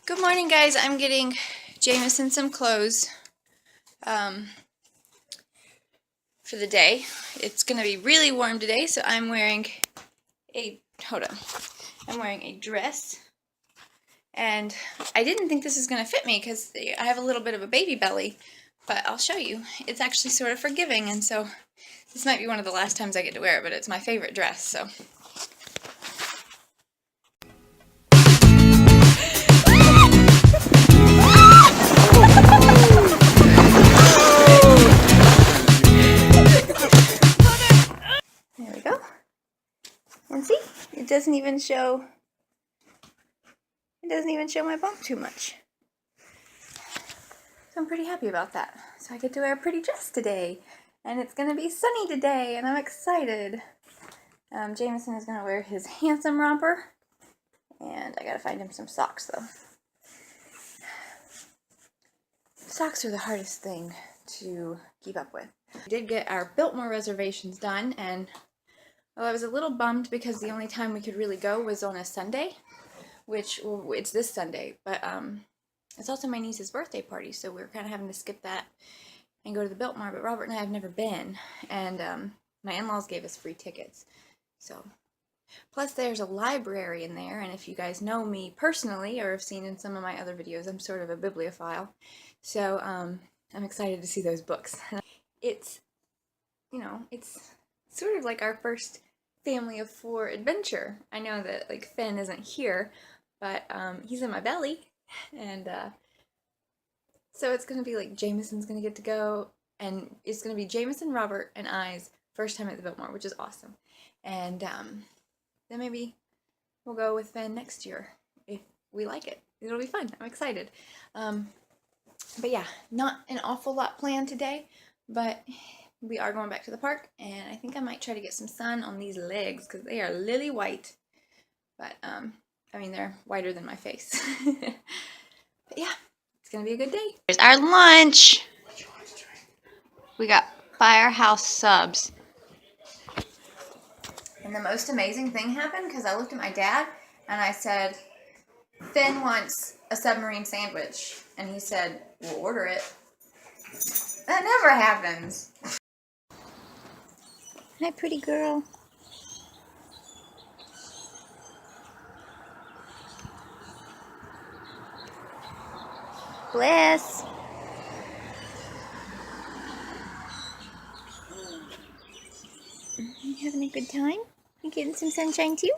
Good morning, guys. I'm getting Jameson some clothes for the day. It's going to be really warm today, so I'm wearing I'm wearing a dress. And I didn't think this was going to fit me because I have a little bit of a baby belly, but I'll show you. It's actually sort of forgiving, and so this might be one of the last times I get to wear it, but it's my favorite dress, so. There we go. And see, it doesn't even show my bump too much. So I'm pretty happy about that. So I get to wear a pretty dress today, and it's gonna be sunny today, and I'm excited. Jameson is gonna wear his handsome romper, and I gotta find him some socks though. Socks are the hardest thing to keep up with. We did get our Biltmore reservations done, and well, I was a little bummed because the only time we could really go was on a Sunday, which, well, it's this Sunday, but it's also my niece's birthday party, so we were kind of having to skip that and go to the Biltmore, but Robert and I have never been, and my in-laws gave us free tickets, so. Plus there's a library in there, and if you guys know me personally, or have seen in some of my other videos, I'm sort of a bibliophile, so I'm excited to see those books. It's, you know, it's sort of like our first family of 4 adventure. I know that, like, Finn isn't here, but he's in my belly, and so it's gonna be like Jameson's gonna get to go, and it's gonna be Jameson, Robert, and I's first time at the Biltmore, which is awesome. And then maybe we'll go with Finn next year if we like it. It'll be fun. I'm excited. But yeah, not an awful lot planned today, but we are going back to the park, and I think I might try to get some sun on these legs because they are lily white. But, I mean, they're whiter than my face. But yeah, it's going to be a good day. Here's our lunch. We got Firehouse subs. And the most amazing thing happened because I looked at my dad and I said, Finn wants a submarine sandwich. And he said, we'll order it. That never happens. Hi, pretty girl. Bliss. You having a good time? You getting some sunshine too?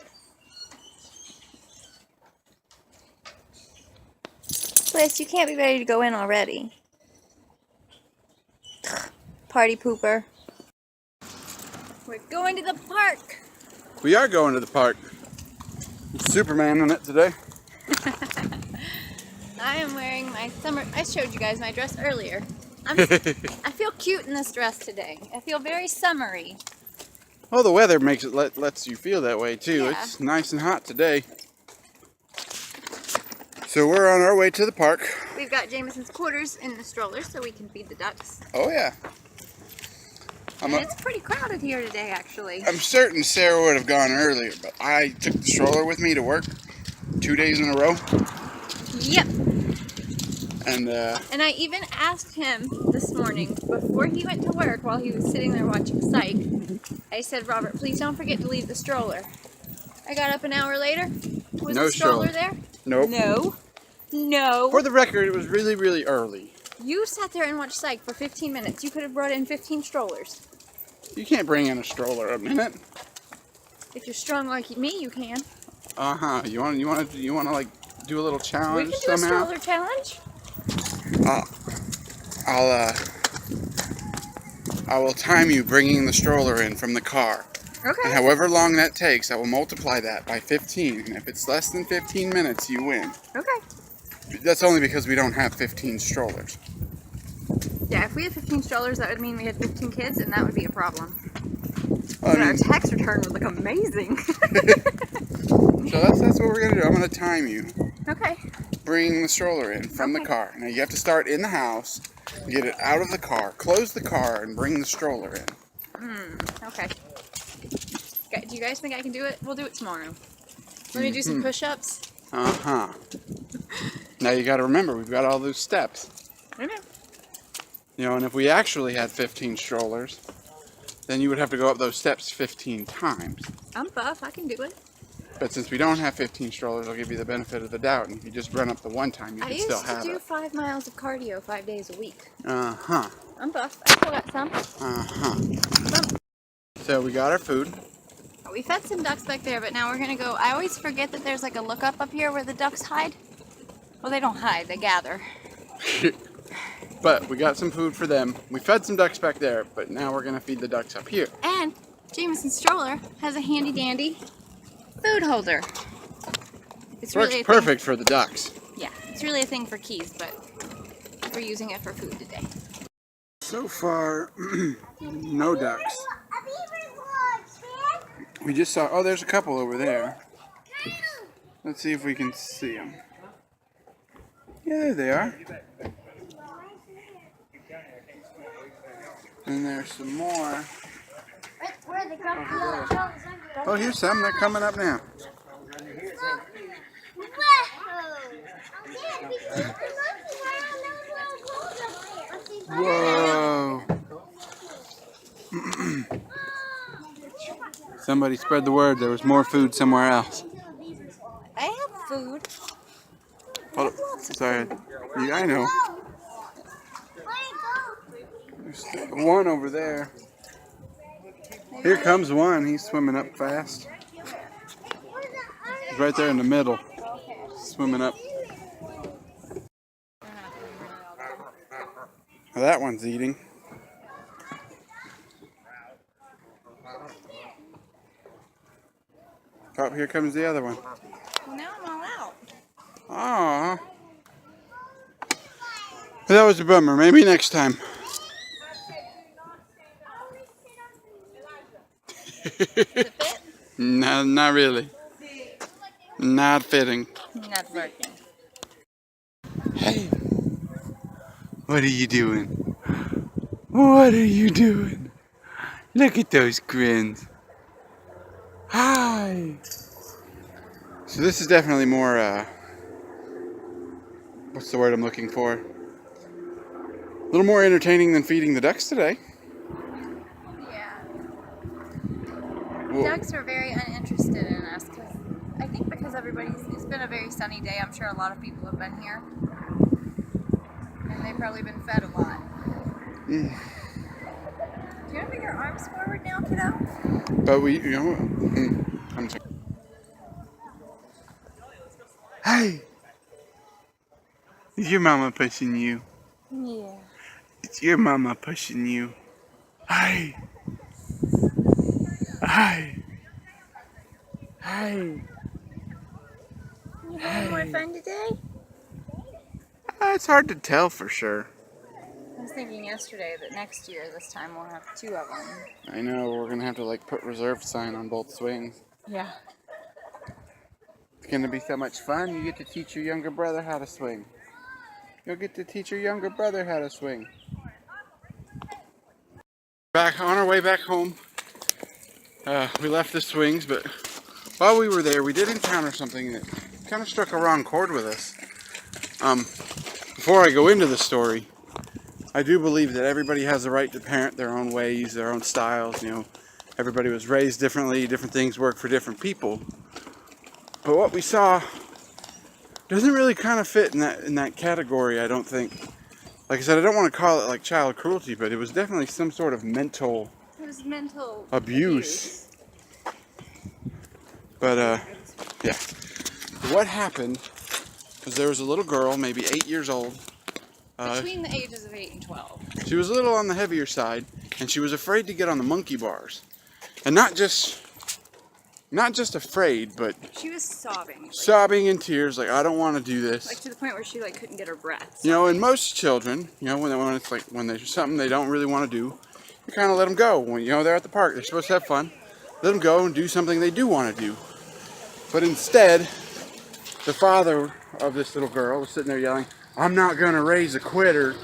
Bliss, you can't be ready to go in already. Party pooper. We're going to the park. We are going to the park. Superman in it today. I am wearing my summer. I showed you guys my dress earlier. I feel cute in this dress today. I feel very summery. Well, the weather makes it lets you feel that way too. Yeah. It's nice and hot today. So we're on our way to the park. We've got Jameson's quarters in the stroller so we can feed the ducks. Oh yeah. And it's pretty crowded here today, actually. I'm certain Sarah would have gone earlier, but I took the stroller with me to work 2 days in a row. Yep. And I even asked him this morning, before he went to work, while he was sitting there watching Psych, I said, Robert, please don't forget to leave the stroller. I got up an hour later. Was no the stroller there? Nope. No. No. For the record, it was really, really early. You sat there and watched Psych for 15 minutes. You could have brought in 15 strollers. You can't bring in a stroller a minute. If you're strong like me, you can. Uh-huh. You want to like do a little challenge We can do somehow? a stroller challenge. I will time you bringing the stroller in from the car. Okay. And however long that takes, I will multiply that by 15. And if it's less than 15 minutes, you win. Okay. That's only because we don't have 15 strollers. Yeah, if we had 15 strollers, that would mean we had 15 kids, and that would be a problem. I And mean, our tax return would look amazing. so that's what we're going to do. I'm going to time you. Okay. Bringing the stroller in from the car. Now you have to start in the house, get it out of the car, close the car, and bring the stroller in. Okay. Do you guys think I can do it? We'll do it tomorrow. Let me do some push-ups. Uh-huh. Now you got to remember, we've got all those steps. Okay. You know, and if we actually had 15 strollers, then you would have to go up those steps 15 times. I'm buff. I can do it. But since we don't have 15 strollers, I'll give you the benefit of the doubt. And if you just run up the one time, you I can used still to have do it. 5 miles of cardio 5 days a week. Uh-huh. I'm buff. I still got some. Uh-huh. So we got our food. We fed some ducks back there, but now we're gonna go. I always forget that there's like a lookup up here where the ducks hide. Well, they don't hide, they gather. But we got some food for them. We fed some ducks back there, but now we're gonna feed the ducks up here. And Jameson's stroller has a handy dandy food holder. It's Works really perfect for the ducks. Yeah, it's really a thing for Keys, but we're using it for food today. So far, no ducks. We just saw, oh, there's a couple over there. Let's see if we can see them. Yeah, there they are. And there's some more. Oh, here's some. They're coming up now. Whoa. Somebody spread the word. There was more food somewhere else. I have food. Hold up. Sorry. Yeah, I know. There's one over there. Here comes one. He's swimming up fast. He's right there in the middle. Swimming up. Well, that one's eating. Oh, here comes the other one. Well, now I'm all out. Aww. That was a bummer. Maybe next time. Does it fit? No, not really. Not fitting. Not working. Hey. What are you doing? What are you doing? Look at those grins. Hi. So this is definitely more, what's the word I'm looking for? A little more entertaining than feeding the ducks today. Yeah. Well, Ducks were very uninterested in us because it's been a very sunny day. I'm sure a lot of people have been here. And they've probably been fed a lot. Do you want to bring your arms forward now, kiddo? but we, you know, I'm sorry. Hey! Is your mama pushing you? Yeah. It's your mama pushing you. Hi! Hi! Hi! You having more fun today? It's hard to tell for sure. I was thinking yesterday that next year, this time, we'll have 2 of them. I know, we're gonna have to like put reserved sign on both swings. Yeah. It's gonna be so much fun. You get to teach your younger brother how to swing. You'll get to teach your younger brother how to swing. Back on our way back home, we left the swings, but while we were there, we did encounter something that kind of struck a wrong chord with us. Before I go into the story, I do believe that everybody has the right to parent their own ways, their own styles. You know, everybody was raised differently. Different things work for different people. But what we saw doesn't really kind of fit in that category, I don't think. Like I said, I don't want to call it like child cruelty, but it was definitely some sort of mental abuse. But yeah. What happened was there was a little girl, maybe 8 years old. Between the ages of 8 and 12. She was a little on the heavier side, and she was afraid to get on the monkey bars. And not just afraid, but She was sobbing. sobbing in tears, like, I don't want to do this. Like to the point where she like couldn't get her breath. You know, and most children, you know, when there's something they don't really want to do, you kind of let them go. When, you know, they're at the park, they're supposed to have fun. Let them go and do something they do want to do. But instead, the father of this little girl was sitting there yelling, "I'm not going to raise a quitter.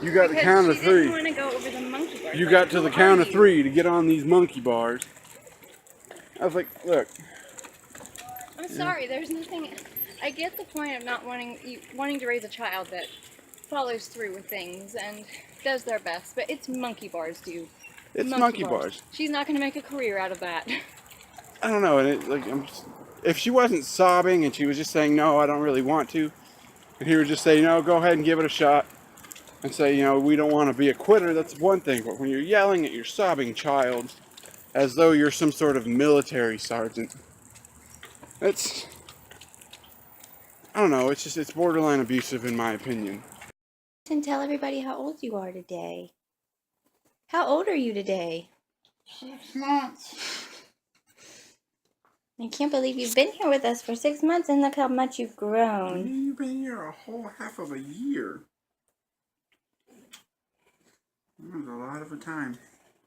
You got the count of 3. Didn't want to go over the monkey bars. You got to the count of 3 to get on these monkey bars." I was like, look. I'm sorry, there's nothing. I get the point of not wanting to raise a child that follows through with things and does their best, but it's monkey bars, dude. It's monkey bars. She's not gonna make a career out of that. I don't know, and if she wasn't sobbing and she was just saying, no, I don't really want to, and he would just say, no, go ahead and give it a shot, and say, you know, we don't want to be a quitter, that's one thing, but when you're yelling at your sobbing child as though you're some sort of military sergeant, it's, I don't know, it's borderline abusive in my opinion. And tell everybody how old you are today. How old are you today? 6 months. I can't believe you've been here with us for 6 months and look how much you've grown. You've been here a whole half of a year. That was a lot of a time,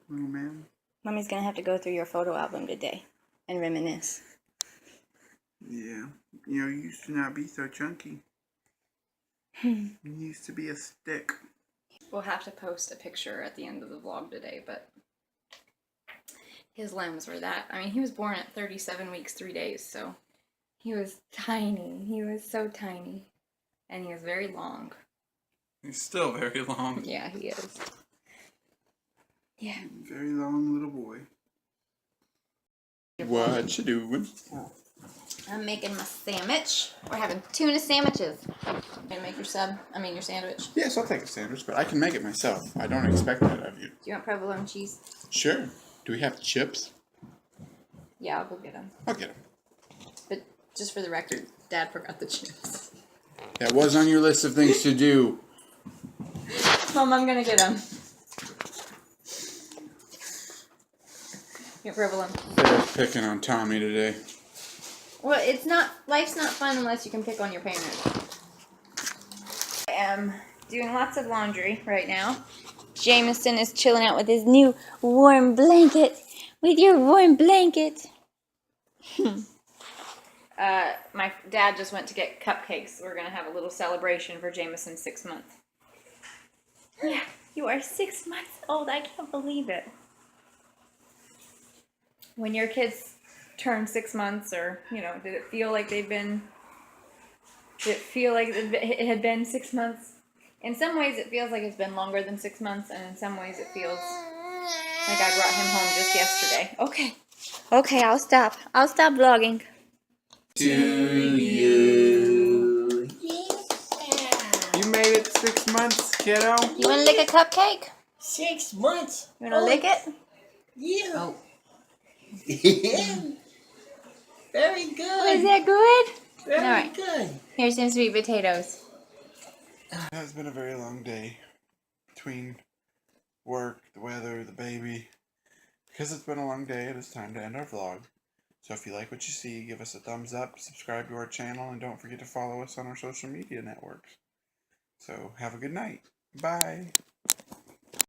little man. Mommy's gonna have to go through your photo album today and reminisce. Yeah, you know, you used to not be so chunky. You used to be a stick. We'll have to post a picture at the end of the vlog today, but his limbs were that. I mean, he was born at 37 weeks, 3 days, so he was tiny. He was so tiny. And he was very long. He's still very long. Yeah, he is. Yeah. Very long little boy. What you doing? I'm making my sandwich. We're having tuna sandwiches. You gonna make your sandwich? Yes, I'll take a sandwich, but I can make it myself. I don't expect that of you. Do you want provolone cheese? Sure. Do we have chips? Yeah, I'll go get them. I'll get them. But just for the record, Dad forgot the chips. That was on your list of things to do. Mom, I'm gonna get them. Get provolone. They're picking on Tommy today. Well, life's not fun unless you can pick on your parents. I am doing lots of laundry right now. Jameson is chilling out with his new warm blanket. With your warm blanket. My dad just went to get cupcakes. We're going to have a little celebration for Jameson's 6 months. Yeah, you are 6 months old. I can't believe it. When your kids turn 6 months, or, did it feel like it had been 6 months? In some ways it feels like it's been longer than 6 months, and in some ways it feels like I brought him home just yesterday. Okay, I'll stop vlogging. To you. You made it 6 months, kiddo. You wanna lick a cupcake? 6 months. You wanna lick it? Yeah. Oh. Very good. Was that good? Very Alright. good. Here's some sweet potatoes. It's been a very long day between work, the weather, the baby. Because it's been a long day, it is time to end our vlog. So if you like what you see, give us a thumbs up, subscribe to our channel, and don't forget to follow us on our social media networks. So have a good night. Bye.